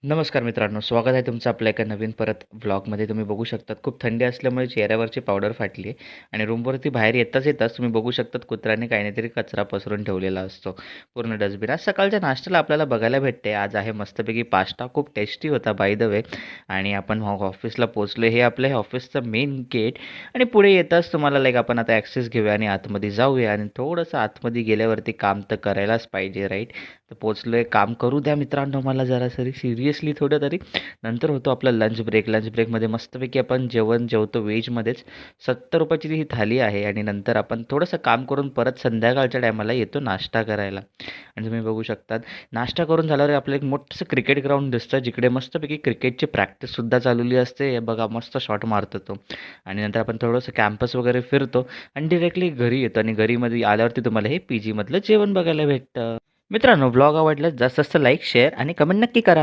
नमस्कार मित्रांनो, स्वागत आहे तुमचं आपल्या एका नवीन परत व्लॉगमध्ये. तुम्ही बघू शकतात खूप थंडी असल्यामुळे चेहऱ्यावरची पावडर फाटली आहे आणि रूमवरती बाहेर येताच तुम्ही बघू शकतात कुत्र्याने काही ना तरी कचरा पसरून ठेवलेला असतो. पूर्ण डस्टबिन. आज सकाळच्या नाश्त्याला आपल्याला बघायला भेटते. आज आहे मस्तपैकी पास्ता. खूप टेस्टी होता बाय द वे. आणि आपण ऑफिसला पोहोचलो. हे आपलं हे ऑफिसचं मेन गेट आणि पुढे येताच तुम्हाला आपण आता ॲक्सेस घेऊया आणि आतमध्ये जाऊया आणि थोडंसं आतमध्ये गेल्यावरती काम तर करायलाच पाहिजे, राईट? तर पोहोचलोय. काम करू द्या मित्रांनो मला जरा तरी सिरियसली थोडं तरी. नंतर होतो आपला लंच ब्रेक. लंच ब्रेकमध्ये मस्तपैकी आपण जेवण जेवतो व्हेजमध्येच. ₹70 ची ही थाली आहे आणि नंतर आपण थोडंसं काम करून परत संध्याकाळच्या टायमाला येतो नाश्ता करायला. आणि तुम्ही बघू शकतात नाश्ता करून झाल्यावर आपलं एक मोठंसं क्रिकेट ग्राउंड दिसतं, जिकडे मस्तपैकी क्रिकेटची प्रॅक्टिससुद्धा चालवली असते. हे बघा मस्त शॉट मारतो तो. आणि नंतर आपण थोडंसं कॅम्पस वगैरे फिरतो आणि डिरेक्टली घरी येतो आणि घरीमध्ये आल्यावरती तुम्हाला हे पीजीमधलं जेवण बघायला भेटतं. मित्रांनो, व्लॉग आवडल्यास जास्त जास्त लाईक, शेअर आणि कमेंट नक्की करा.